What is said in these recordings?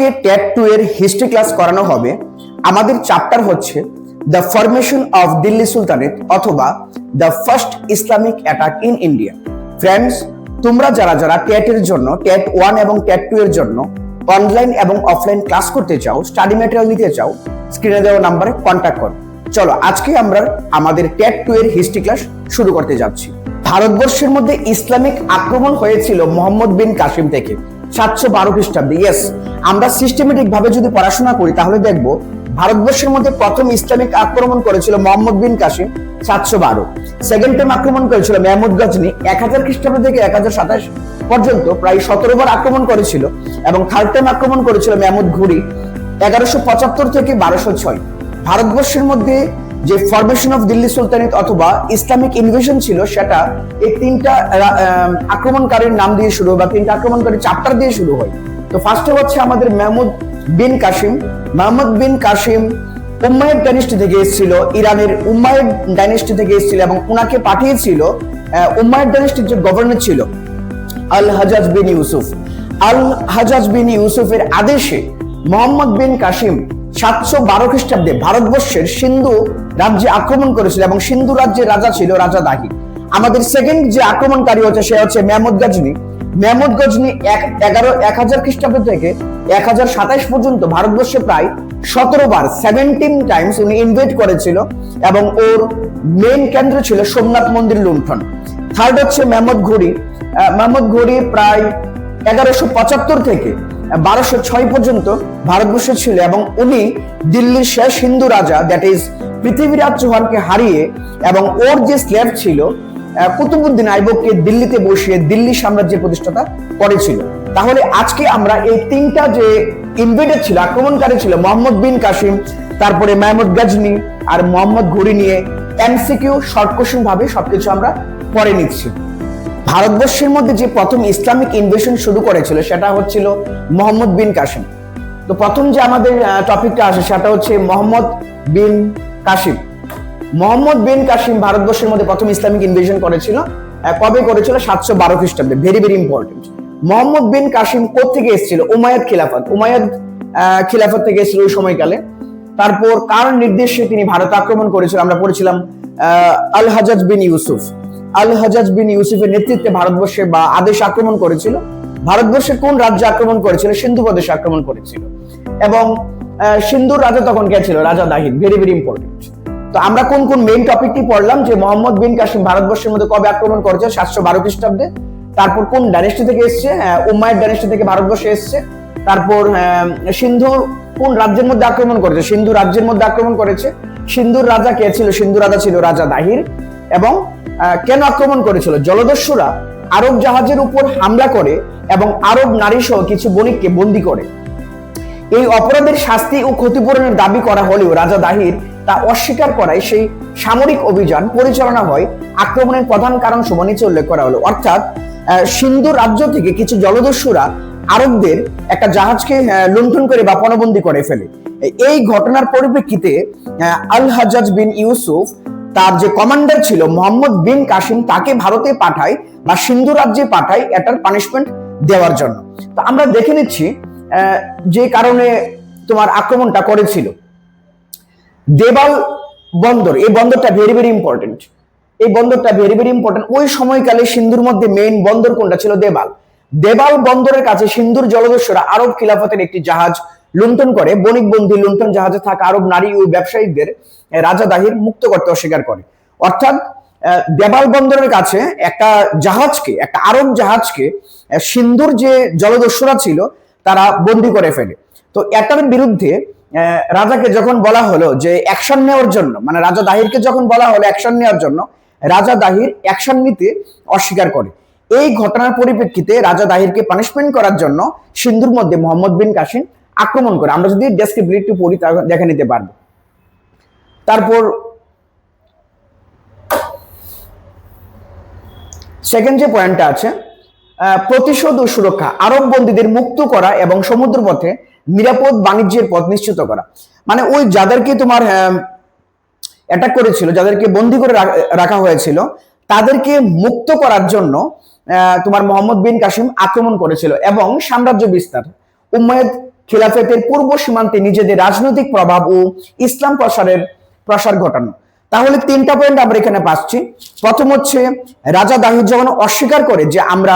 আজকে টেট 2 এর history class করানো হবে। আমাদের চ্যাপ্টার হচ্ছে the formation of Delhi sultanate অথবা the first Islamic attack in India. Friends, তোমরা যারা যারা টেট এর জন্য টেট 1 এবং টেট 2 এর জন্য অনলাইন এবং অফলাইন ক্লাস করতে চাও, স্টাডি ম্যাটেরিয়াল নিতে চাও, স্ক্রিনে দেওয়া নম্বরে কন্ট্যাক্ট করো। চলো আজকে আমরা আমাদের টেট 2 এর হিস্ট্রি ক্লাস শুরু করতে যাচ্ছি। ভারতবর্ষের মধ্যে ইসলামিক আক্রমণ হয়েছিল মোহাম্মদ বিন কাসিম থেকে 712 খ্রিস্টাব্দে। ইয়েস, আমরা সিস্টেমেটিক ভাবে যদি পড়াশোনা করি তাহলে দেখব ভারতবর্ষের মধ্যে প্রথম ইসলামিক আক্রমণ করেছিল Mohammad bin Qasim 712। Second time আক্রমণ করেছিল মেহমুদ গজনী 1000 খ্রিস্টাব্দ থেকে 1027 পর্যন্ত, প্রায় 17 বার আক্রমণ করেছিল। এবং থার্ড টাইম আক্রমণ করেছিল মেহমুদ ঘুরি 1175 থেকে 1206। ভারতবর্ষের মধ্যে যে ফরমেশন অফ দিল্লি সুলতানেট অথবা ইসলামিক ইনভেশন ছিল সেটা এই তিনটা আক্রমণকারীর নাম দিয়ে শুরু হয় বা তিনটা আক্রমণকারী চ্যাপ্টার দিয়ে শুরু হয়। তো ফার্স্টে হচ্ছে আমাদের মেহমুদ বিন কাসিম। মেহমুদ বিন কাসিম উম্মাইয়াদ ডাইনেস্টি থেকে এসেছিল, ইরানের উম্মাইয়াদ ডাইনেস্টি থেকে এসেছিল এবং উনাকে পাঠিয়েছিল উম্মাইয়াদ ডাইনেস্টির যে গভর্নর ছিল আল হাজাজ বিন ইউসুফ। আল হাজাজ বিন ইউসুফের আদেশে মোহাম্মদ বিন কাসিম 712 খ্রিস্টাব্দে ভারতবর্ষের সিন্ধু রাজ্যে আক্রমণ করেছিল এবং সিন্ধু রাজ্যের রাজা ছিল রাজা দাহি। আমাদের সেকেন্ড যে আক্রমণকারী হচ্ছে সে হচ্ছে মেহমুদ গজনী। মেহমুদ গজনী 1000 খ্রিস্টাব্দ থেকে 1027 পর্যন্ত ভারতবর্ষে প্রায় 17 বার 17 টাইমস উনি ইনভেড করেছিল এবং ওর মেইন কেন্দ্র ছিল সোমনাথ মন্দির লুণ্ঠন। থার্ড হচ্ছে মেহমুদ ঘুরি। মেহমুদ ঘুরি প্রায় 1175 থেকে 1206 পর্যন্ত ভারতবর্ষে ছিল এবং উনি দিল্লির শেষ হিন্দু রাজা দ্যাট ইজ পৃথিবীরাজ চৌহানকে হারিয়ে এবং ওর যে স্লেভ ছিল কুতুবউদ্দিন আইবককে দিল্লিতে বসিয়ে দিল্লি সাম্রাজ্যের প্রতিষ্ঠাতা করেছিল। তাহলে আজকে আমরা এই তিনটা যে ইনভেডার ছিল, আক্রমণকারী ছিল, মোহাম্মদ বিন কাসিম, তারপরে মেহমুদ গজনী আর মোহাম্মদ ঘুরি নিয়ে এমসিকিউ শর্ট কোশ্চেন ভাবে সবকিছু আমরা পড়ে নিচ্ছি। ভারতবর্ষের মধ্যে যে প্রথম ইসলামিক ইনভেশন শুরু করেছিল সেটা হচ্ছিল মোহাম্মদ বিন কাসিম। তো প্রথম যে আমাদের টপিকটা আসে সেটা হচ্ছে মোহাম্মদ বিন কাসিম। মোহাম্মদ বিন কাসিম ভারতবর্ষের মধ্যে প্রথম ইসলামিক ইনভেশন করেছিল। কবে করেছিল? 712 খ্রিস্টাব্দে। Very very important. Mohammad bin Qasim কোত্থেকে এসেছিল? উমাইয়াদ খিলাফত থেকে এসেছিল ওই সময়কালে। তারপর কার নির্দেশে তিনি ভারত আক্রমণ করেছিল? আমরা পড়েছিলাম আল হাজাজ বিন ইউসুফ। আল হাজাজ বিন ইউসুফের নেতৃত্বে ভারতবর্ষে বা আদেশ আক্রমণ করেছিল। ভারতবর্ষের কোন রাজ্যে আক্রমণ করেছিল? সিন্ধু প্রদেশে আক্রমণ করেছিল এবং সিন্ধুর রাজা তখন কে ছিল? রাজা দাহির। Very very important. তো আমরা কোন কোন মেইন টপিকটি পড়লাম যে মোহাম্মদ বিন কাসিম ভারতবর্ষের মধ্যে কবে আক্রমণ করেছে? 712 খ্রিস্টাব্দে। তারপর কোন ডাইনেস্টি থেকে এসেছে? উমাইয়াদ ডাইনেস্টি থেকে ভারতবর্ষে এসেছে। তারপর সিন্ধু কোন রাজ্যের মধ্যে আক্রমণ করেছে? সিন্ধু রাজ্যের মধ্যে আক্রমণ করেছে। সিন্ধুর রাজা কে ছিল? সিন্ধু রাজা ছিল রাজা দাহির। এবং কেন আক্রমণ করেছিল? জলদস্যুরা আরব জাহাজের উপর হামলা করে এবং আরব নারী সহ কিছু বণিককে বন্দী করে। এই অপরাধের শাস্তি ও ক্ষতিপূরণের দাবি করা হলেও রাজা দাহির তা অস্বীকার করায় সেই সামরিক অভিযান পরিচালনা হয়। আক্রমণের প্রধান কারণ সমূহ নিচে উল্লেখ করা হলো। অর্থাৎ সিন্ধু রাজ্য থেকে কিছু জলদস্যুরা আরবদের একটা জাহাজকে লুণ্ঠন করে বা পণবন্দী করে ফেলে। এই ঘটনার পরিপ্রেক্ষিতে আল হাজাজ বিন ইউসুফ তার যে কমান্ডার ছিল মোহাম্মদ বিন কাসিম তাকে ভারতে পাঠায় বা সিন্ধু রাজ্যে পাঠায় এটার পানিশমেন্ট দেওয়ার জন্য। তো আমরা দেখে নিচ্ছি যে কারণে তোমার আক্রমণটা করেছিল। দেবাল বন্দর, এই বন্দরটা ভেরি ভেরি ইম্পর্টেন্ট। এই বন্দরটা ভেরি ভেরি ইম্পর্টেন্ট। ওই সময়কালে সিন্ধুর মধ্যে মেইন বন্দর কোনটা ছিল? দেবাল। দেবাল বন্দরের কাছে সিন্ধুর জলদস্যুরা আরব খিলাফতের একটি জাহাজ লুণ্ঠন করে। বণিক বন্দী লুণ্ঠন জাহাজে থাকা আরব নারী ও ব্যবসায়ীদের রাজা দাহির মুক্ত করতে অস্বীকার করে। অর্থাৎ দেবাল বন্দরের কাছে একটা জাহাজকে, একটা আরব জাহাজকে সিন্ধুর যে জলদস্যুরা ছিল তারা বন্দী করে ফেলে। তো এটার বিরুদ্ধে রাজাকে যখন বলা হলো যে অ্যাকশন নেওয়ার জন্য, মানে রাজা দাহিরকে যখন বলা হলো অ্যাকশন নেওয়ার জন্য, রাজা দাহির অ্যাকশন নিতে অস্বীকার করে। এই ঘটনার পরিপ্রেক্ষিতে রাজা দাহিরকে পানিশমেন্ট করার জন্য সিন্ধুর মধ্যে মোহাম্মদ বিন কাসিম আক্রমণ করে। আমরা যদি ডেসক্রিপটিভ একটু পড়ি তাহলে দেখে নিতে পারবো। তারপর সেকেন্ড যে পয়েন্টটা আছে, প্রতিশোধ ও সুরক্ষা, আরব বন্দীদের মুক্ত করা এবং সমুদ্রপথে নিরাপদ বাণিজ্যের পথ নিশ্চিত করা। মানে ওই যাদেরকে তোমার অ্যাটাক করেছিল, যাদেরকে বন্দী করে রাখা হয়েছিল, তাদেরকে মুক্ত করার জন্য তোমার মোহাম্মদ বিন কাসিম আক্রমণ করেছিল এবং সাম্রাজ্য বিস্তার, উম্মাইয়াদ খিলাফতের পূর্ব সীমান্তে নিজেদের রাজনৈতিক প্রভাব ও ইসলাম প্রসার ঘটানো। তাহলে 3টা পয়েন্ট আমরা এখানে পাচ্ছি। প্রথম হচ্ছে রাজা দাহির যখন অস্বীকার করে যে আমরা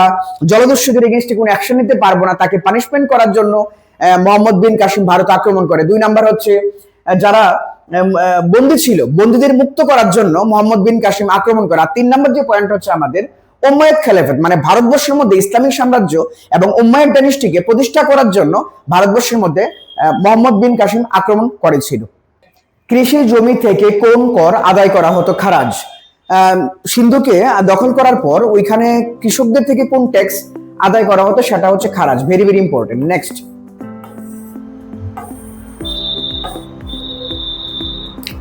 জলদস্যুদের এগেইনস্টে কোনো অ্যাকশন নিতে পারবো না, তাকে পানিশমেন্ট করার জন্য মোহাম্মদ বিন কাসিম ভারত আক্রমণ করে। 2 নাম্বার হচ্ছে যারা বন্দী ছিল, বন্দীদের মুক্ত করার জন্য মোহাম্মদ বিন কাসিম আক্রমণ করে। আর 3 নাম্বার যে পয়েন্ট হচ্ছে আমাদের উম্মাইয়াদ খেলাফত, মানে ভারতবর্ষের মধ্যে ইসলামিক সাম্রাজ্য এবং উম্মাইয়াদ ডাইনেস্টিকে প্রতিষ্ঠা করার জন্য ভারতবর্ষের মধ্যে মোহাম্মদ বিন কাসিম আক্রমণ করেছিল। কৃষি জমি থেকে কোন কর আদায় করা হতো? খারাজ। সিন্ধুকে দখল করার পর ওইখানে কৃষকদের থেকে কোন ট্যাক্স আদায় করা হতো? সেটা হচ্ছে খারাজ। Very very important. Next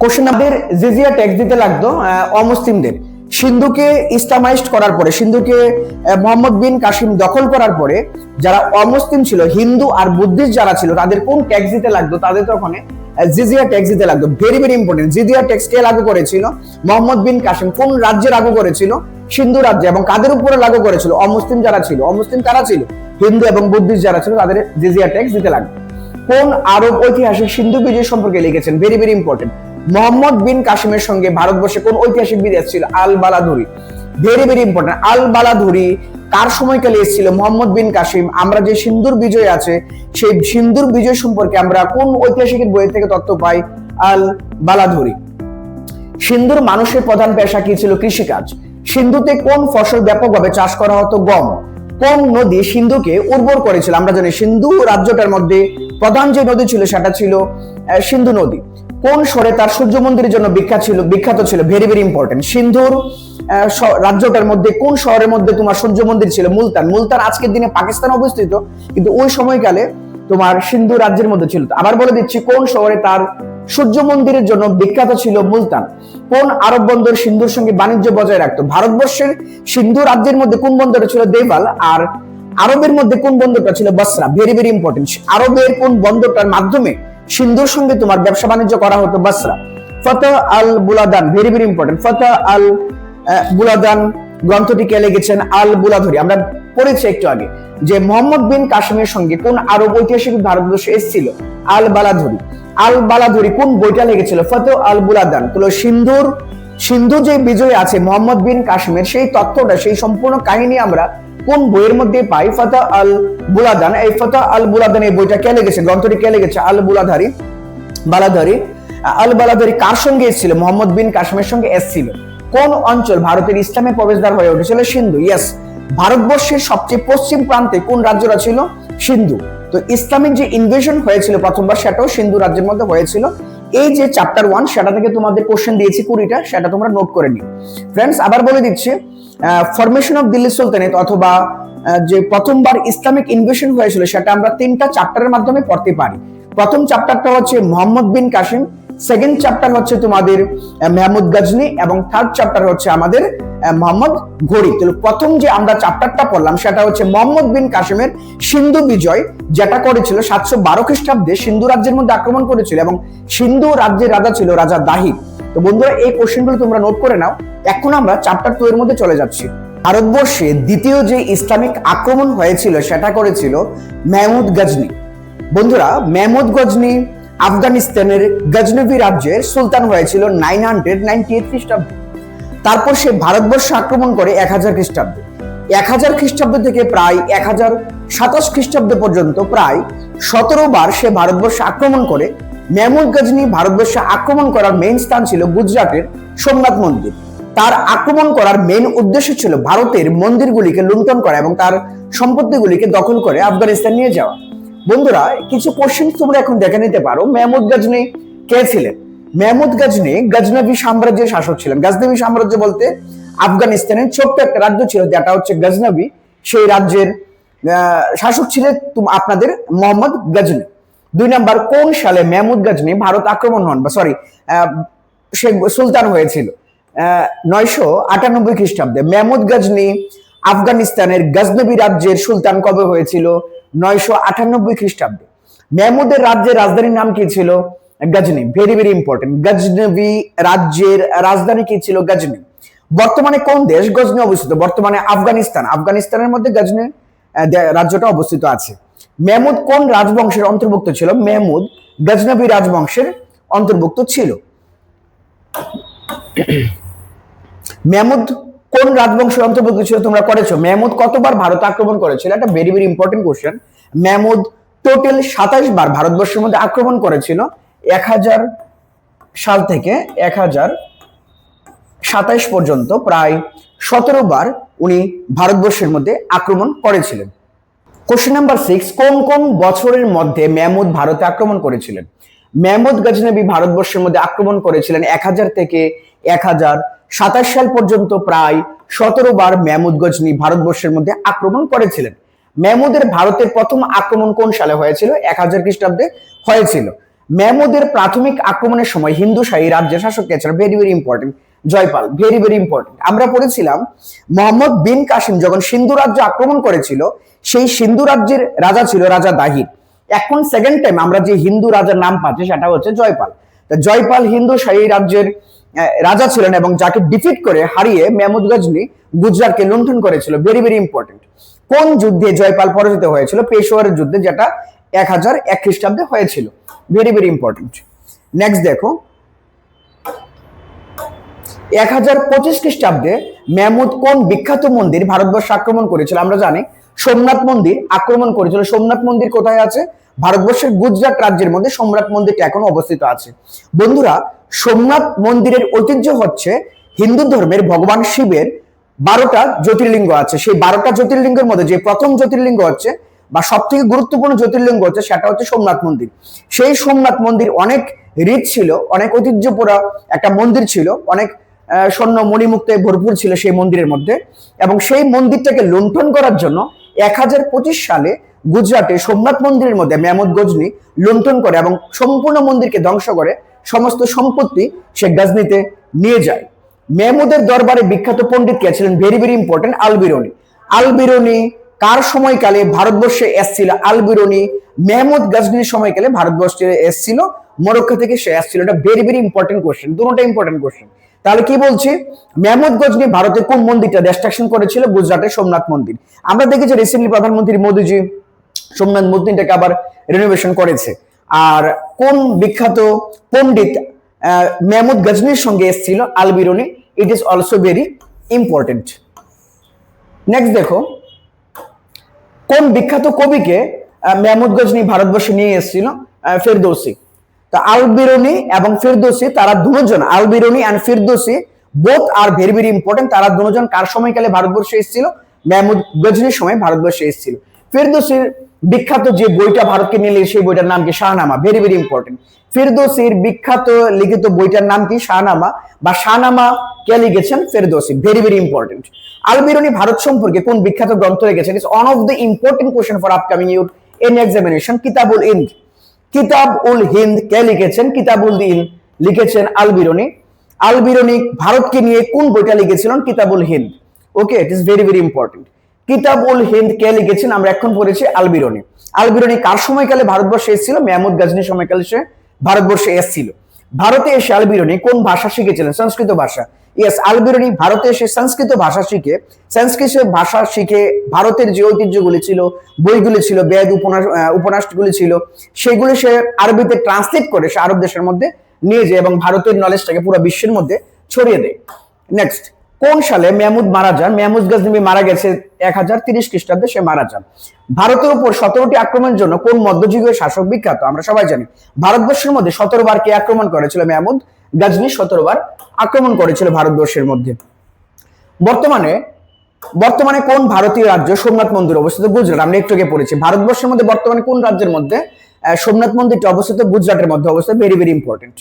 question, আমাদের জিজিয়া ট্যাক্স দিতে লাগতো অমুসলিমদের। সিন্ধুকে ইসলামাইজড করার পরে, সিন্ধুকে মোহাম্মদ বিন কাসিম দখল করার পরে যারা অমুসলিম ছিল, হিন্দু আর বুদ্ধিস্ট যারা ছিল, তাদের কোন ট্যাক্স দিতে লাগতো? তাদের তখন জিজিয়া ট্যাক্স দিতে লাগতো। Very very important. জিজিয়া ট্যাক্স কে লাগু করেছিল? মোহাম্মদ বিন কাসিম। কোন রাজ্যে লাগু করেছিল? সিন্ধু রাজ্যে। এবং কাদের উপরে লাগু করেছিল? অমুসলিম যারা ছিল। অমুসলিম কারা ছিল? হিন্দু এবং বুদ্ধিস্ট যারা ছিল, তাদের জিজিয়া ট্যাক্স দিতে লাগতো। কোন আরব ঐতিহাসিক সিন্ধু বিজয় সম্পর্কে লিখেছেন? Very very important. Mohammad bin কাসিমের সঙ্গে ভারতবর্ষে কোন ঐতিহাসিক বিদেশ ছিল? Al Baladhuri. Very very important. Al Baladhuri কার সময়কালে এসেছিল? মোহাম্মদ বিন কাসিম। আমরা যে সিন্ধুর বিজয় আছে, সেই সিন্ধুর বিজয় সম্পর্কে আমরা কোন ঐতিহাসিকের বই থেকে তথ্য পাই? আল বালাধুরি। সিন্ধুর মানুষের প্রধান পেশা কি ছিল? কৃষিকাজ। সিন্ধুতে কোন ফসল ব্যাপকভাবে চাষ করা হতো? গম। কোন নদী সিন্ধুকে উর্বর করেছিল? আমরা জানি সিন্ধু রাজ্যটার মধ্যে প্রধান যে নদী ছিল সেটা ছিল সিন্ধু নদী। কোন শহরে তার সূর্য মন্দিরের জন্য বিখ্যাত ছিল? Very very important. সিন্ধুর রাজ্যটার মধ্যে কোন শহরের মধ্যে তোমার সূর্য মন্দির ছিল? মুলতান। মুলতান আজকের দিনে পাকিস্তান অবস্থিত, কিন্তু ওই সময়কালে তোমার সিন্ধু রাজ্যের মধ্যে ছিল। আবার বলে দিচ্ছি, কোন শহরে তার সূর্য মন্দিরের জন্য বিখ্যাত ছিল? মুলতান। কোন আরব বন্দর সিন্ধুর সঙ্গে বাণিজ্য বজায় রাখতো? ভারতবর্ষের সিন্ধু রাজ্যের মধ্যে কোন বন্দরটা ছিল? দেওয়াল। আর আরবের মধ্যে কোন বন্দরটা ছিল? বসরা। Very very important. আরবের কোন বন্দরটার মাধ্যমে সিন্ধুর সঙ্গে তোমার ব্যবসা বাণিজ্য করা হতো? Basra. Futuh al Buldan. Very very important. Futuh al Buldan গ্রন্থটি কে লিখেছেন? আল বুলাধুরি। আমরা পড়েছি একটু আগে যে মোহাম্মদ বিন কাসিমের সঙ্গে কোন আরব ঐতিহাসিক ভারতবর্ষে এসেছিল? আল বালাধুরি। আল বালাধুরি কোন বইটা লিখেছিল? ফতহ আল বুলাদান। তো সিন্ধু যে বিজয় আছে মোহাম্মদ বিন কাসিমের, সেই তথ্যটা, সেই সম্পূর্ণ কাহিনী আমরা কোন বইয়ের মধ্যে পাই? ফতহ আল বুলাদান। এই ফতহ আল বুলাদান এই বইটা কে লিখেছে? গ্রন্থটি কে লিখেছে? আল বালাধুরি। আল বালাধুরি কার সঙ্গে এসেছিল? মোহাম্মদ বিন কাসিমের সঙ্গে এসেছিল। কোন অঞ্চল ভারতের ইসলামের প্রবেশদ্বার হয়ে উঠেছিল? সিন্ধু। ইয়েস। ভারতবর্ষের সবচেয়ে পশ্চিম প্রান্তে কোন রাজ্যটা ছিল? সিন্ধু। তো ইসলামিক যে ইনভেশন হয়েছিল প্রথমবার, সেটাও সিন্ধু রাজ্যের মধ্যে হয়েছিল। এই যে চ্যাপ্টার 1, সেটা থেকে তোমাদের কোশ্চেন দিয়েছি 20টা, সেটা তোমরা নোট করে নিও। ফ্রেন্ডস, আবার বলে দিচ্ছি, ফরমেশন অফ দিল্লি সুলতানেট অথবা যে প্রথমবার ইসলামিক ইনভেশন হয়েছিল, সেটা আমরা 3টা চ্যাপ্টারের মাধ্যমে পড়তে পারি। প্রথম চ্যাপ্টারটা হচ্ছে Mohammad bin Qasim, second chapter হচ্ছে তোমাদের মেহমুদ গজনী, এবং থার্ড চ্যাপ্টার হচ্ছে আমাদের মোহাম্মদ ঘড়ি। তো প্রথম যে আমরা চ্যাপ্টারটা পড়লাম সেটা হচ্ছে মোহাম্মদ বিন কাসিমের সিন্ধু বিজয়, যেটা করেছিল 712 খ্রিস্টাব্দে সিন্ধু রাজ্যের মধ্যে আক্রমণ করেছিল, এবং সিন্ধু রাজ্যের রাজা ছিল রাজা দাহির। তো বন্ধুরা, এই কোশ্চেনগুলো তোমরা নোট করে নাও। এখন আমরা চ্যাপ্টার 2 এর মধ্যে চলে যাচ্ছি। ভারতবর্ষে দ্বিতীয় যে ইসলামিক আক্রমণ হয়েছিল সেটা করেছিল মেহমুদ গজনী। বন্ধুরা, মেহমুদ গজনী আফগানিস্তানের গজনবী রাজ্যের সুলতান হয়েছিল 998 খ্রিস্টাব্দে। তারপর সে ভারতবর্ষ আক্রমণ করে 1000 খ্রিস্টাব্দে। 1000 খ্রিস্টাব্দ থেকে প্রায় 1027 খ্রিস্টাব্দ পর্যন্ত প্রায় 17 বার সে ভারতবর্ষ আক্রমণ করে। মেহমুদ গজনী ভারতবর্ষে আক্রমণ করার মেইন স্থান ছিল গুজরাটের সোমনাথ মন্দির। তার আক্রমণ করার মেইন উদ্দেশ্য ছিল ভারতের মন্দিরগুলিকে লুণ্ঠন করা এবং তার সম্পত্তিগুলিকে দখল করে আফগানিস্তান নিয়ে যাওয়া। বন্ধুরা, কিছু কোশ্চেন তোমরা এখন দেখে নিতে পারো। মেহমুদ গজনী কে ছিলেন? মেহমুদ গজনী গজনবী সাম্রাজ্যের শাসক ছিলেন। গজনবী সাম্রাজ্য বলতে আফগানিস্তানের ছোট্ট একটা রাজ্য ছিল, যেটা হচ্ছে গজনবী। সেই রাজ্যের শাসক ছিলেন আপনাদের মোহাম্মদ গজনী। 2 নাম্বার, কোন সালে মেহমুদ গজনী ভারত আক্রমণ হন বা সে সুলতান হয়েছিল? 998 খ্রিস্টাব্দে। মেহমুদ গজনী আফগানিস্তানের গজনবী রাজ্যের সুলতান কবে হয়েছিল? 998 খ্রিস্টাব্দে। মেহমুদের রাজ্যের রাজধানীর নাম কি ছিল? Ghazni. Very very important. Ghaznavi রাজ্যের রাজধানী কি ছিল? গজনী। বর্তমানে কোন দেশ গজনী অবস্থিত? বর্তমানে আফগানিস্তান। আফগানিস্তানের মধ্যে গজনী রাজ্যটা অবস্থিত আছে। মেহমুদ কোন রাজবংশের অন্তর্ভুক্ত ছিল? মেহমুদ গজনবী রাজবংশের অন্তর্ভুক্ত ছিল। মেহমুদ কোন রাজবংশের অন্তর্ভুক্ত ছিল তোমরা করেছো? মেহমুদ কতবার ভারত আক্রমণ করেছিল? এটা very very important question. Mahmud total 27 বার ভারতবর্ষের মধ্যে আক্রমণ করেছিল 1000 সাল থেকে 1027 পর্যন্ত, প্রায় 17 বার উনি ভারতবর্ষের মধ্যে আক্রমণ করেছিলেন। কোশ্চেন নাম্বার 6, কোন কোন বছরের মধ্যে মেহমুদ ভারতে আক্রমণ করেছিলেন? মেহমুদ গজনবী ভারতবর্ষের মধ্যে আক্রমণ করেছিলেন 1000 থেকে 1027 সাল পর্যন্ত, প্রায় 17 বার মেহমুদ গজনী ভারতবর্ষের মধ্যে আক্রমণ করেছিলেন। মেহমুদের ভারতের প্রথম আক্রমণ কোন সালে হয়েছিল? 1000 খ্রিস্টাব্দে হয়েছিল। মেহমুদের প্রাথমিক আক্রমণের সময় হিন্দু শাহী রাজ্যের শাসক কে ছিল? Very very important, Jaipal. Very very important. আমরা পড়েছিলাম মোহাম্মদ বিন কাসিম যখন সিন্ধু রাজ্য আক্রমণ করেছিল, সেই সিন্ধু রাজ্যের রাজা ছিল রাজা দাহির। এখন সেকেন্ড টাইম আমরা যে হিন্দু রাজার নাম পাচ্ছি সেটা হচ্ছে জয়পাল। জয়পাল হিন্দু শাহী রাজ্যের রাজা ছিলেন এবং যাকে ডিফিট করে হারিয়ে মেহমুদ গজনী গুজরাটকে লুণ্ঠন করেছিল। Very very important. কোন যুদ্ধে জয়পাল পরাজিত হয়েছিল? পেশোয়ারের যুদ্ধে, যেটা 1001 খ্রিস্টাব্দে হয়েছিল। Very very important. নেক্সট দেখো, 1025 খ্রিস্টাব্দে মেহমুদ কোন বিখ্যাত মন্দির ভারতবর্ষ আক্রমণ করেছিল? আমরা জানি সোমনাথ মন্দির আক্রমণ করেছিল। সোমনাথ মন্দির কোথায় আছে? ভারতবর্ষের গুজরাট রাজ্যের মধ্যে সোমনাথ মন্দিরটা এখন অবস্থিত আছে। বন্ধুরা, সোমনাথ মন্দিরের ঐতিহ্য হচ্ছে হিন্দু ধর্মের ভগবান শিবের 12টা জ্যোতির্লিঙ্গ আছে। সেই 12টা জ্যোতির্লিঙ্গের মধ্যে যে প্রথম জ্যোতির্লিঙ্গ হচ্ছে বা সব থেকে গুরুত্বপূর্ণ জ্যোতির্লিঙ্গ হচ্ছে সেটা হচ্ছে সোমনাথ মন্দির। সেই সোমনাথ মন্দির অনেক রিচ ছিল, অনেক ঐতিহ্যপূর্ণ একটা মন্দির ছিল, অনেক স্বর্ণ মণিমুক্তে ভরপুর ছিল সেই মন্দিরের মধ্যে। এবং সেই মন্দিরটাকে লুণ্ঠন করার জন্য 1025 সালে গুজরাটে সোমনাথ মন্দিরের মধ্যে মেহমুদ গজনী লুণ্ঠন করে এবং সম্পূর্ণ মন্দিরকে ধ্বংস করে সমস্ত সম্পত্তি সে গজনীতে নিয়ে যায়। মেহমুদের দরবারে বিখ্যাত পণ্ডিত কে ছিলেন? Very very important, Al বিরুনি। আল বিরুনি কার সময়কালে ভারতবর্ষে এসেছিল? আল বিরুনি মেহমুদ গজনীর সময়কালে ভারতবর্ষে এসেছিল, মরক্কো থেকে সে এসেছিল। এটা ভেরি ভেরি ইম্পর্টেন্ট কোশ্চেন, দুটোটা ইম্পর্টেন্ট কোশ্চেন। তাহলে কি বলছি? মেহমুদ গজনী ভারতে কোন মন্দিরটা ডিস্ট্রাকশন করেছিল? গুজরাটের সোমনাথ মন্দির। আমরা দেখেছি রিসেন্টলি প্রধানমন্ত্রী মোদীজি সোমনাথ মন্দিরটাকে আবার রিনোভেশন করেছে। আর কোন বিখ্যাত পণ্ডিত মেহমুদ গজনীর সঙ্গে এসেছিল? Al Biruni. It is also very important. Next দেখো, কোন বিখ্যাত কবিকে মেহমুদ গজনী ভারতবর্ষে নিয়ে এসেছিল? ফেরদৌসি। তো আল বিরুনি এবং ফিরদৌসি তারা দুজন, Al Biruni and Firdausi both are very very important. তারা দুজন কার সময়কালে ভারতবর্ষে এসেছিল? মেহমুদ গজনীর সময় ভারতবর্ষে এসেছিল। ফিরদৌসির বিখ্যাত যে বইটা ভারতকে নিয়ে সেই বইটার নাম কি? শাহনামা। Very very important. ফিরদৌসির বিখ্যাত লিখিত বইটার নাম কি? শাহনামা। বা শাহনামা কে লিখেছেন? Firdausi. Very very important. Al Biruni Bharat সম্পর্কে কোন বিখ্যাত গ্রন্থ লিখেছেন? It's one of the important question for upcoming your in examination. Kitabul Hind. কিতাব উল হিন্দ কে লিখেছেন? কিতাবুল হিন্দ লিখেছেন আল বিরুনি। আল বিরুনি ভারতকে নিয়ে কোন বইটা লিখেছিলেন? Kitabul Hind. Okay, it is very very important. Kitab ul Hind কে লিখেছেন? আমরা এখন পড়েছি আল বিরুনি। আল বিরুনি কার সময়কালে ভারতবর্ষে এসেছিল? মেহমুদ গজনীর সময়কালে সে ভারতবর্ষে এসেছিল। ভারতে এসে আল বিরুনি কোন ভাষা শিখেছিলেন? সংস্কৃত ভাষা। ইয়েস, আল বিরুনি ভারতে এসে সংস্কৃত ভাষা শিখে, সংস্কৃত ভাষা শিখে ভারতের যে ঐতিহ্যগুলি ছিল, বইগুলি ছিল, বেদ উপন্যাসগুলি ছিল, সেগুলি সে আরবিতে ট্রান্সলেট করে সে আরব দেশের মধ্যে নিয়ে যায় এবং ভারতের নলেজটাকে পুরো বিশ্বের মধ্যে ছড়িয়ে দেয়। নেক্সট, কোন সালে মেহমুদ মারা যান? মেহমুদ গজনবী মারা গেছে 1030 খ্রিস্টাব্দে সে মারা যান। ভারতের উপর 17টি আক্রমণের জন্য কোন মধ্যযুগীয় শাসক বিখ্যাত? আমরা সবাই জানি ভারতবর্ষের মধ্যে 17 বার কে আক্রমণ করেছিল? মেহমুদ গজনী 17 বার আক্রমণ করেছিল ভারতবর্ষের মধ্যে। বর্তমানে কোন ভারতীয় রাজ্য সোমনাথ মন্দির অবস্থিত? গুজরাট। আমরা একটু আগে পড়েছি। ভারতবর্ষের মধ্যে বর্তমানে কোন রাজ্যের মধ্যে সোমনাথ মন্দিরটা অবস্থিত? গুজরাটের মধ্যে অবস্থিত। Very very important.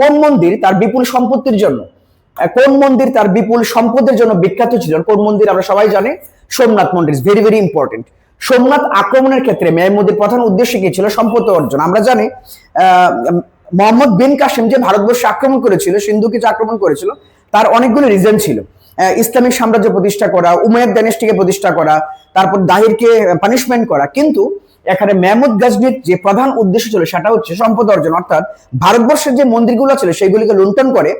কোন মন্দির তার বিপুল সম্পত্তির জন্য বিখ্যাত ছিল? কোন মন্দির? আমরা সবাই জানি সোমনাথ মন্দির। Very very important. সোমনাথ আক্রমণের ক্ষেত্রে মেহমুদের প্রধান উদ্দেশ্য কি ছিল? সম্পত্তি অর্জন। আমরা জানি মোহাম্মদ বিন কাসিম যে ভারতবর্ষে আক্রমণ করেছিল, সিন্ধুকে যে আক্রমণ করেছিল, তার অনেকগুলো রিজন ছিল। ইসলামিক সাম্রাজ্য প্রতিষ্ঠা করা, উমাইয়াদ ডাইনেস্টিকে প্রতিষ্ঠা করা, তারপর দাহিরকে পানিশমেন্ট করা। কিন্তু এখানে মেহমুদ গজনীর যে প্রধান উদ্দেশ্য ছিল সেটা হচ্ছে সম্পদ অর্জন, অর্থাৎ ভারতবর্ষের যে মন্দিরগুলো ছিল সেইগুলিকে লুণ্ঠন করে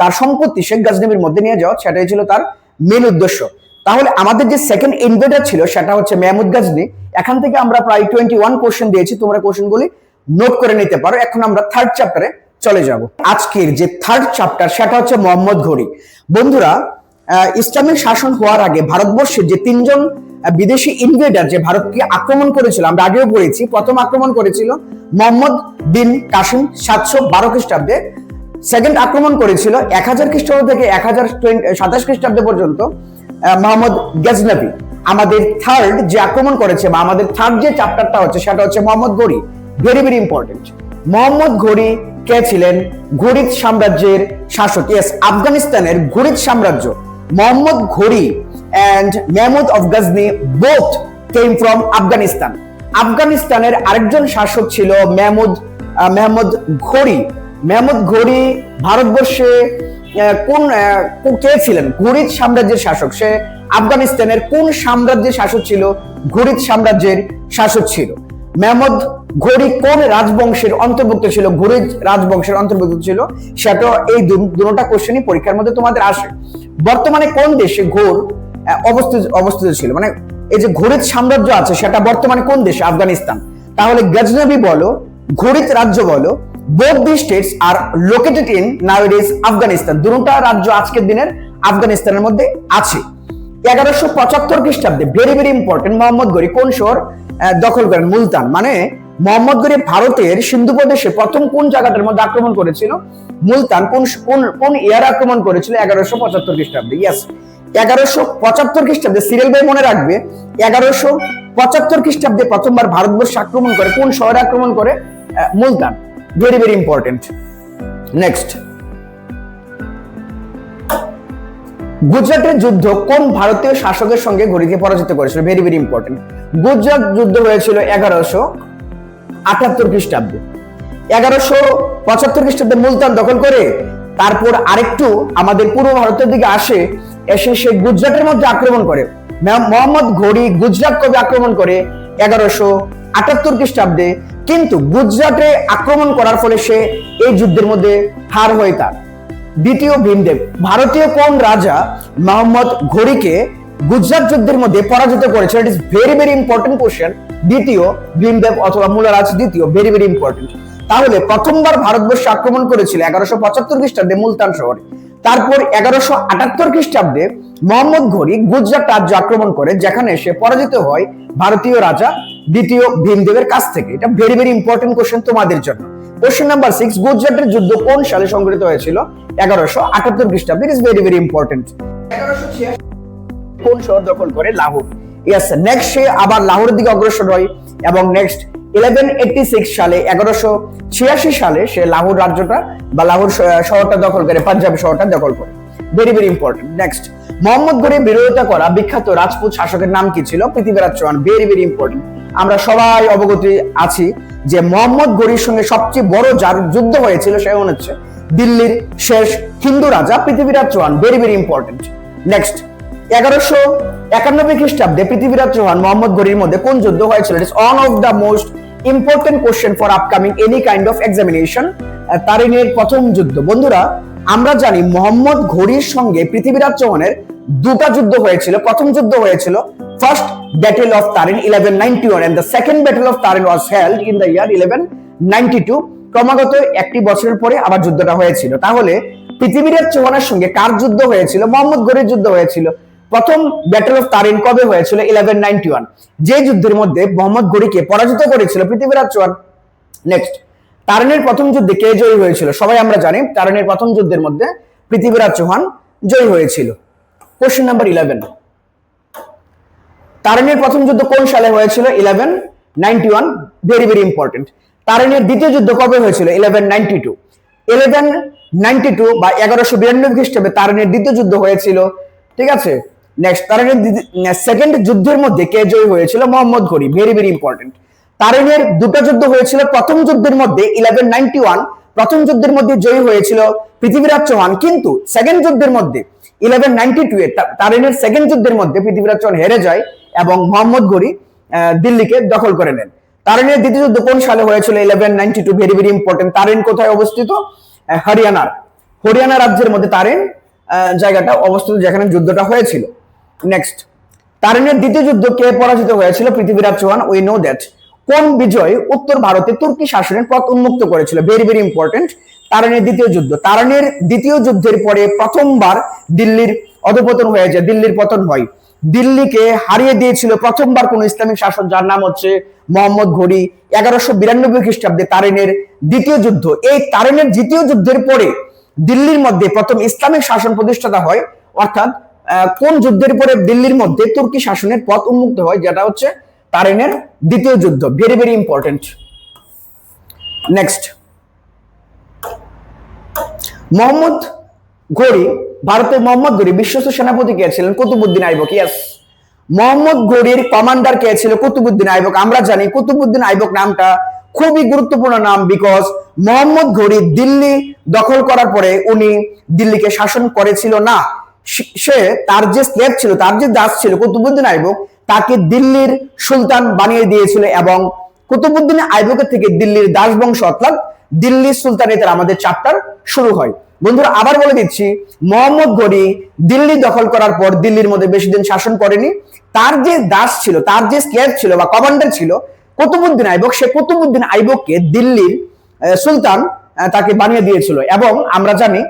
তার সম্পত্তি শেখ গজনবীর মধ্যে নিয়ে যাওয়া, সেটাই ছিল তার মেন উদ্দেশ্য। তাহলে আমাদের যে সেকেন্ড ইনভেডার ছিল সেটা হচ্ছে মেহমুদ গজনী এখান থেকে আমরা প্রায় 21 কোশ্চেন দিয়েছি, তোমরা কোশ্চেনগুলি নোট করে নিতে পারো। এখন আমরা থার্ড চ্যাপ্টারে চলে যাব। আজকের যে থার্ড চ্যাপ্টার সেটা হচ্ছে মোহাম্মদ ঘুরি। বন্ধুরা, ইসলামিক শাসন হওয়ার আগে ভারতবর্ষের যে তিনজন বিদেশি ইনভেডার যে ভারতকে আক্রমণ করেছিল, আমরা আগেও পড়েছি, প্রথম আক্রমণ করেছিল মোহাম্মদ বিন কাসিম 712 খ্রিস্টাব্দে, সেকেন্ড আক্রমণ করেছিল 1000 খ্রিস্টাব্দ থেকে 1027 খ্রিস্টাব্দ পর্যন্ত মোহাম্মদ গজনবী। আমাদের থার্ড যে আক্রমণ করেছে বা আমাদের থার্ড যে চ্যাপ্টারটা হচ্ছে সেটা হচ্ছে মোহাম্মদ ঘুরি। Very very important. মোহাম্মদ ঘুরি কে ছিলেন? ঘুরিদ সাম্রাজ্যের শাসক। ইয়েস, আফগানিস্তানের ঘুরিদ সাম্রাজ্য। মোহাম্মদ ঘুরি and Mahmud of Ghazni both came from Afghanistan. আফগানিস্তানের আরেকজন শাসক ছিল মেহমুদ ঘুরি। মেহমুদ ঘুরি ভারতবর্ষে কে ছিলেন? ঘুরিদ সাম্রাজ্যের শাসক। সে আফগানিস্তানের কোন সাম্রাজ্যের শাসক ছিল? ঘুরিদ সাম্রাজ্যের শাসক ছিল। মেহমুদ ঘুরি কোন রাজবংশের অন্তর্ভুক্ত ছিল? ঘুরিদ রাজবংশের অন্তর্ভুক্ত ছিল। সেটা এই দুটোটা কোশ্চেনই পরীক্ষার মধ্যে তোমাদের আসে। বর্তমানে কোন দেশে ঘোর অবস্থিত ছিল, মানে এই যে ঘুরিদ সাম্রাজ্য আছে সেটা বর্তমানে কোন দেশে? আফগানিস্তান। তাহলে গজনবী বলো, ঘুরিদ রাজ্য বলো, both these states are located in nowadays Afghanistan. দুটোটা রাজ্য আজকের দিনের আফগানিস্তানের মধ্যে আছে। 1175 খ্রিস্টাব্দে, ভেরি ভেরি ইম্পর্টেন্ট, মোহাম্মদ ঘুরি কোন শহর দখল করেন? মুলতান। মানে মোহাম্মদ ঘুরি ভারতের সিন্ধু প্রদেশে প্রথম কোন জায়গাটার মধ্যে আক্রমণ করেছিল? মুলতান। কোন ইয়ার আক্রমণ করেছিল? 1175 খ্রিস্টাব্দে। ইয়েস, 1175 খ্রিস্টাব্দে, সিরিয়াল বাই মনে রাখবে, 1175 খ্রিস্টাব্দে প্রথমবার ভারতবর্ষ আক্রমণ করে। কোন শহরে আক্রমণ করে? Multan. Very very important. Next, গুজরাটের যুদ্ধ কোন ভারতীয় শাসকের সঙ্গে ঘুরিকে পরাজিত করেছিল? Very very important. গুজরাট যুদ্ধ হয়েছিল 1178 খ্রিস্টাব্দে। 1175 খ্রিস্টাব্দে মুলতান দখল করে তারপর আরেকটু আমাদের পূর্ব ভারতের দিকে এসে সে গুজরাটের মধ্যে আক্রমণ করে। মোহাম্মদ ঘুরি গুজরাট কবে আক্রমণ করে? 1178 খ্রিস্টাব্দে। কিন্তু গুজরাটে আক্রমণ করার ফলে সে এই যুদ্ধের মধ্যে হার হয়ে তার। দ্বিতীয় ভীমদেব, ভারতীয় কোন রাজা মোহাম্মদ ঘুরিকে গুজরাট যুদ্ধের মধ্যে পরাজিত করেছে? ইট is very very important question. দ্বিতীয় ভীমদেব অথবা মুলারাজ দ্বিতীয়। Very very important. তাহলে প্রথমবার ভারতবর্ষ আক্রমণ করেছিল 1175 খ্রিস্টাব্দে মুলতান শহরে। তারপর 1178 খ্রিস্টাব্দে মোহাম্মদ ঘুরি গুজরাট রাজ্য আক্রমণ করে, যেখানে সে পরাজিত হয় ভারতীয় রাজা দ্বিতীয় ভীমদেবের কাছ থেকে। এটা ভেরি ভেরি ইম্পর্টেন্ট কোশ্চেন তোমাদের জন্য। কোশ্চেন নাম্বার 6, গুজরাটের যুদ্ধ কোন সালে সংঘটিত হয়েছিল? 1178 খ্রিস্টাব্দে। ইট ইজ ভেরি ভেরি ইম্পর্টেন্ট। 1186 কোন শহর দখল করে? লাহোর। ইয়েস, নেক্সট সে আবার লাহোরের দিকে অগ্রসর হয় এবং নেক্সট 1186 সালে 1186 সালে সে লাহোর রাজ্যটা বা লাহোর শহরটা দখল করে, পাঞ্জাব শহরটা দখল করে। Very very important. Next, Mohammad ঘুরির বিরোধিতা করা বিখ্যাত রাজপুত শাসকের নাম কি ছিল? Prithviraj Chauhan. Very very important. আমরা সবাই অবগত আছি যে মোহাম্মদ ঘুরির সঙ্গে সবচেয়ে বড় যার যুদ্ধ হয়েছিল সে হচ্ছে দিল্লির শেষ হিন্দু রাজা Prithviraj Chauhan. Very very important. Next, 1191 খ্রিস্টাব্দে পৃথ্বীরাজ চৌহান মোহাম্মদ ঘুরির মধ্যে কোন যুদ্ধ হয়েছিল? It is one of the most important question for upcoming any kind of examination. তারিনের প্রথম যুদ্ধ। বন্ধুরা, আমরা জানি মোহাম্মদ ঘুরির সঙ্গে পৃথ্বীরাজ চৌহানের দুটা যুদ্ধ হয়েছিল। প্রথম যুদ্ধ হয়েছিল first battle of Tarin 1191 and the second battle of Tarin was held in the year 1192। ক্রমাগত একটি বছরের পরে আবার যুদ্ধটা হয়েছিল। তাহলে পৃথ্বীরাজ চৌহানের সঙ্গে কার যুদ্ধ হয়েছিল? মোহাম্মদ ঘুরির যুদ্ধ হয়েছিল। প্রথম ব্যাটেল অফ তারিন কবে হয়েছিল? 1191, যে যুদ্ধের মধ্যে মোহাম্মদ ঘুরিকে পরাজিত করেছিল পৃথ্বীরাজ চৌহান। নেক্সট, তারিনের প্রথম যুদ্ধে কে জয়ী হয়েছিল? সবাই আমরা জানি তারিনের প্রথম যুদ্ধের মধ্যে পৃথ্বীরাজ চৌহান জয়ী হয়েছিল। কোশ্চেন নাম্বার 11, তারিনের প্রথম যুদ্ধ কোন সালে হয়েছিল? 1191। Very very important. তারিনের দ্বিতীয় যুদ্ধ কবে হয়েছিল? 1192। 1192 বা 1192 খ্রিস্টাব্দে তারিনের দ্বিতীয় যুদ্ধ হয়েছিল। ঠিক আছে। নেক্সট, তারিনের সেকেন্ড যুদ্ধের মধ্যে কে জয়ী হয়েছিল? মোহাম্মদ ঘুরি। Very very important. তারিনের দুটো যুদ্ধ হয়েছিল। প্রথম যুদ্ধের মধ্যে 1191, প্রথম যুদ্ধের মধ্যে জয়ী হয়েছিল পৃথ্বীরাজ চৌহান, কিন্তু সেকেন্ড যুদ্ধের মধ্যে 1192 এ তারিনের সেকেন্ড যুদ্ধের মধ্যে পৃথ্বীরাজ চৌহান হেরে যায় এবং মোহাম্মদ ঘুরি দিল্লিকে দখল করে নেন। তারিনের দ্বিতীয় যুদ্ধ কোন সালে হয়েছিল? 1192। Very very important. তারিন কোথায় অবস্থিত? হরিয়ানা রাজ্যের মধ্যে তারিন জায়গাটা অবস্থিত, যেখানে যুদ্ধটা হয়েছিল। নেক্সট, তারিনের দ্বিতীয় যুদ্ধ কে পরাজিত হয়েছিল? Prithviraj Chauhan. We know that. কোন বিজয় উত্তর ভারতে তুর্কি শাসনের পথ উন্মুক্ত করেছিল? Very very important. তারিনের দ্বিতীয় যুদ্ধ। তারিনের দ্বিতীয় যুদ্ধের পরে প্রথমবার দিল্লির অধঃপতন হয়ে যায়, দিল্লির পতন হয়। দিল্লিকে হারিয়ে দিয়েছিল প্রথমবার কোন ইসলামিক শাসক, যার নাম হচ্ছে মোহাম্মদ ঘুরি। 1192 খ্রিস্টাব্দে তারিনের দ্বিতীয় যুদ্ধ। এই তারিনের দ্বিতীয় যুদ্ধের পরে দিল্লির মধ্যে প্রথম ইসলামিক শাসন প্রতিষ্ঠাতা হয়। অর্থাৎ কোন যুদ্ধের পরে দিল্লির মধ্যে তুর্কি শাসনের পথ উন্মুক্ত হয়? যেটা হচ্ছে তারিনের দ্বিতীয় যুদ্ধ। Very very important. Next, Mohammad ঘুরি, ভারতের মোহাম্মদ ঘুরি বিশ্বস্ত সেনাপতি কে ছিলেন? কুতুবউদ্দিন আইবক। ইয়েস, মোহাম্মদ ঘুরির কমান্ডার কে ছিল? কুতুবউদ্দিন আইবক। আমরা জানি কুতুবউদ্দিন আইবক নামটা খুবই গুরুত্বপূর্ণ নাম, বিকজ মোহাম্মদ ঘুরি দিল্লি দখল করার পরে উনি দিল্লিকে শাসন করেছিল না, সে তার যে স্লেভ ছিল, তার যে দাস ছিল কুতুবউদ্দিন আইবক, তাকে দিল্লির সুলতান বানিয়ে দিয়েছিল এবং কুতুবউদ্দিন আইবকের থেকে দিল্লির দাস বংশ অর্থাৎ দিল্লি সুলতানেতের আমাদের চ্যাপ্টার শুরু হয়। বন্ধুরা আবার বলে দিচ্ছি, মোহাম্মদ ঘুরি দিল্লি দখল করার পর দিল্লির মধ্যে বেশি দিন শাসন করেনি। তার যে দাস ছিল, তার যে স্লেভ ছিল বা কমান্ডার ছিল কুতুবউদ্দিন আইবক, সে কুতুবউদ্দিন আইবককে দিল্লির সুলতান তাকে বানিয়ে দিয়েছিল এবং আমরা জানি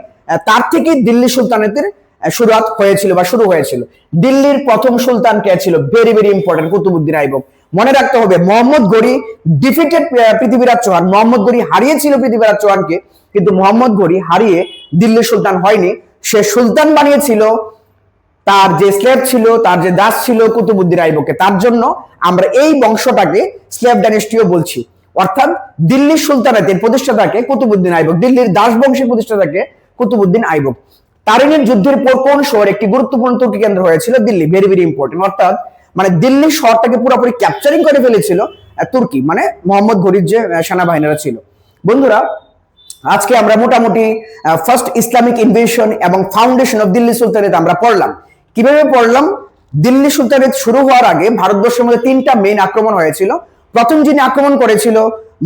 তার থেকে দিল্লি সুলতানেতের শুরুয়াত হয়েছিল বা শুরু হয়েছিল। দিল্লির প্রথম সুলতান কে ছিল? Very very important, Qutbuddin Aibak. মনে রাখতে হবে, মোহাম্মদ ঘুরি ডিফিটেড পৃথ্বীরাজ চৌহান। মোহাম্মদ ঘুরি হারিয়েছিল পৃথ্বীরাজ চৌহানকে, কিন্তু মোহাম্মদ ঘুরি হারিয়ে দিল্লির সুলতান হয়নি, সে সুলতান বানিয়েছিল তার যে স্লেভ ছিল, তার যে দাস ছিল কুতুবউদ্দিন আইবককে। তার জন্য আমরা এই বংশটাকে স্লেভ ডাইনেস্টিও বলছি। অর্থাৎ দিল্লির সুলতানাতের প্রতিষ্ঠাতাকে কুতুবউদ্দিন আইবক, দিল্লির দাস বংশের প্রতিষ্ঠাতাকে কুতুবউদ্দিন আইবক। তারিনের যুদ্ধের পর কোন শহর একটি গুরুত্বপূর্ণ তুর্কি কেন্দ্র হয়েছিল? দিল্লি। Very very important. অর্থাৎ মানে দিল্লি শহরটাকে পুরোপুরি ক্যাপচারিং করে ফেলেছিল তুর্কি, মানে মোহাম্মদ ঘুরির যে সেনাবাহিনীরা ছিল। বন্ধুরা আজকে আমরা মোটামুটি ফার্স্ট ইসলামিক ইনভেশন এবং ফাউন্ডেশন অফ দিল্লি সুলতানেত আমরা পড়লাম। কিভাবে পড়লাম? দিল্লি সুলতানেত শুরু হওয়ার আগে ভারতবর্ষের মধ্যে 3টা মেইন আক্রমণ হয়েছিল। প্রথম যিনি আক্রমণ করেছিল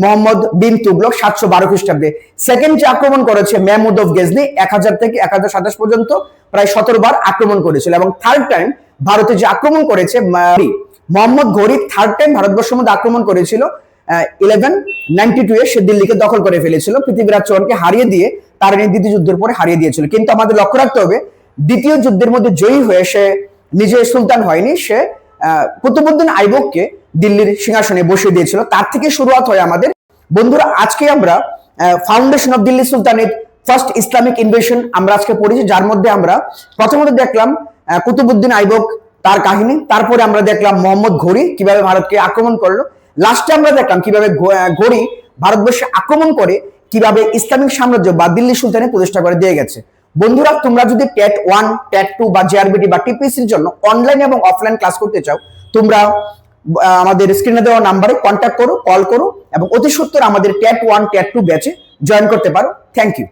মোহাম্মদ বিন তুগলক 712 খ্রিস্টাব্দে। সেকেন্ড যে আক্রমণ করেছে মেহমুদ অফ গজনি 1000 থেকে 1027 পর্যন্ত প্রায় 17 বার আক্রমণ করেছিল। এবং থার্ড টাইম ভারতে যে আক্রমণ করেছে মোহাম্মদ ঘুরি, থার্ড টাইম ভারতবর্ষের মধ্যে আক্রমণ করেছিল 1192 এ। সে দিল্লিকে দখল করে ফেলেছিল, পৃথ্বীরাজ চৌহানকে হারিয়ে দিয়ে তারিনের দ্বিতীয় যুদ্ধের পরে হারিয়ে দিয়েছিল। কিন্তু আমাদের লক্ষ্য রাখতে হবে, দ্বিতীয় যুদ্ধের মধ্যে জয়ী হয়ে সে নিজে সুলতান হয়নি, সে কুতুবউদ্দিন আইবককে দিল্লির সিংহাসনে বসিয়ে দিয়েছিল। তার থেকে শুরুয়াত হয় আমাদের। বন্ধুরা আজকে আমরা foundation of Delhi sultanate first Islamic invasion আমরা আজকে পড়েছি, যার মধ্যে আমরা প্রথমত দেখলাম কুতুবউদ্দিন আইবক তার কাহিনী, তারপরে আমরা দেখলাম মোহাম্মদ ঘুরি কিভাবে ভারতকে আক্রমণ করলো, লাস্টে আমরা দেখলাম কিভাবে ঘুরি ভারতবর্ষে আক্রমণ করে কিভাবে ইসলামিক সাম্রাজ্য বা দিল্লি সুলতানের প্রতিষ্ঠা করে দিয়ে গেছে। বন্ধুরা তোমরা যদি টেট 1, টেট 2 বা জেআরবিটি বা টিপিসির জন্য অনলাইন এবং অফলাইন ক্লাস করতে চাও, তোমরা আমাদের স্ক্রিনে দেওয়া নাম্বারে কন্ট্যাক্ট করো, কল করো এবং অতি সত্বর আমাদের টেট 1, টেট 2 ব্যাচে জয়েন করতে পারো। Thank you.